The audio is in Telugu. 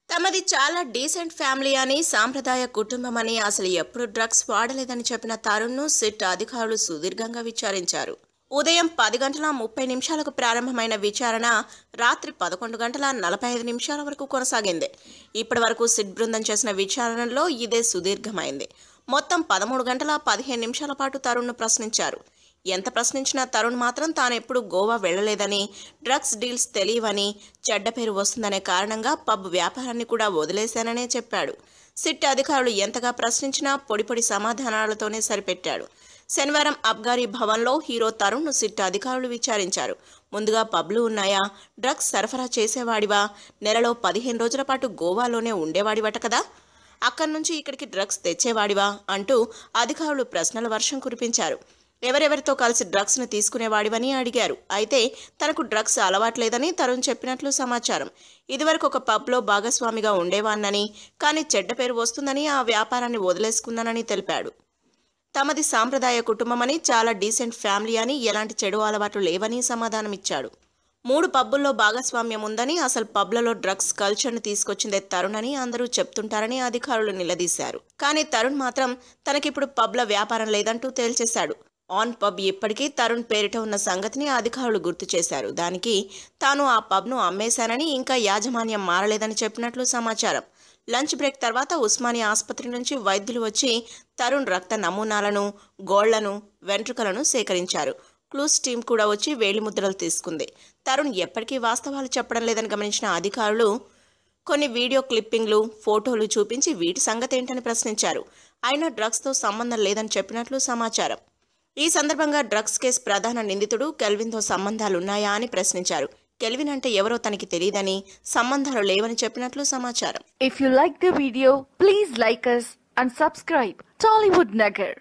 తమది చాలా డీసెంట్ ఫ్యామిలీ అని, సాంప్రదాయ కుటుంబం అని, అసలు ఎప్పుడు డ్రగ్స్ వాడలేదని చెప్పిన తరుణ్ను సిట్ అధికారులు సుదీర్ఘంగా విచారించారు. ఉదయం 10:30 ప్రారంభమైన విచారణ రాత్రి 11:45 వరకు కొనసాగింది. ఇప్పటి వరకు సిట్ బృందం చేసిన విచారణలో ఇదే సుదీర్ఘమైంది. మొత్తం 13:15 పాటు తరుణ్ను ప్రశ్నించారు. ఎంత ప్రశ్నించినా తరుణ్ మాత్రం తానెప్పుడు గోవా వెళ్లలేదని, డ్రగ్స్ డీల్స్ తెలియవని, చెడ్డ పేరు వస్తుందనే కారణంగా పబ్ వ్యాపారాన్ని కూడా వదిలేశాననే చెప్పాడు. సిట్ అధికారులు ఎంతగా ప్రశ్నించినా పొడి సమాధానాలతోనే సరిపెట్టాడు. శనివారం అబ్గారీ భవన్లో హీరో తరుణ్ను సిట్ అధికారులు విచారించారు. ముందుగా పబ్లు ఉన్నాయా, డ్రగ్స్ సరఫరా చేసేవాడివా, నెలలో 15 రోజుల పాటు గోవాలోనే ఉండేవాడివట కదా, అక్కడి నుంచి ఇక్కడికి డ్రగ్స్ తెచ్చేవాడివా అంటూ అధికారులు ప్రశ్నల వర్షం కురిపించారు. ఎవరెవరితో కలిసి డ్రగ్స్ను తీసుకునేవాడివని అడిగారు. అయితే తనకు డ్రగ్స్ అలవాట్లేదని తరుణ్ చెప్పినట్లు సమాచారం. ఇదివరకు ఒక పబ్లో భాగస్వామిగా ఉండేవాన్నని, కానీ చెడ్డ పేరు వస్తుందని ఆ వ్యాపారాన్ని వదిలేసుకున్నానని తెలిపాడు. తమది సాంప్రదాయ కుటుంబమని, చాలా డీసెంట్ ఫ్యామిలీ అని, ఎలాంటి చెడు అలవాట్లు లేవని సమాధానమిచ్చాడు. 3 పబ్బుల్లో భాగస్వామ్యం ఉందని, అసలు పబ్లలో డ్రగ్స్ కల్చర్ను తీసుకొచ్చిందే తరుణ్ అని అందరూ చెప్తుంటారని అధికారులు నిలదీశారు. కానీ తరుణ్ మాత్రం తనకిప్పుడు పబ్ల వ్యాపారం లేదంటూ తేల్చేశాడు. ఆన్ పబ్ ఇప్పటికీ తరుణ్ పేరిట ఉన్న సంగతిని అధికారులు గుర్తు చేశారు. దానికి తాను ఆ పబ్ను అమ్మేశానని, ఇంకా యాజమాన్యం మారలేదని చెప్పినట్లు సమాచారం. లంచ్ బ్రేక్ తర్వాత ఉస్మానియా ఆసుపత్రి నుంచి వైద్యులు వచ్చి తరుణ్ రక్త నమూనాలను, గోళ్లను, వెంట్రుకలను సేకరించారు. క్లూస్ టీం కూడా వచ్చి వేలిముద్రలు తీసుకుంది. తరుణ్ ఎప్పటికీ వాస్తవాలు చెప్పడం లేదని గమనించిన అధికారులు కొన్ని వీడియో క్లిప్పింగ్లు, ఫోటోలు చూపించి వీటి సంగతేంటని ప్రశ్నించారు. అయినా డ్రగ్స్తో సంబంధం లేదని చెప్పినట్లు సమాచారం. ఈ సందర్భంగా డ్రగ్స్ కేసు ప్రధాన నిందితుడు కెల్విన్తో సంబంధాలున్నాయా అని ప్రశ్నించారు. కెల్విన్ అంటే ఎవరో తనకి తెలియదని, సంబంధాలు లేవని చెప్పినట్లు సమాచారం. If you like the video, please like us and subscribe Tollywood Nagar.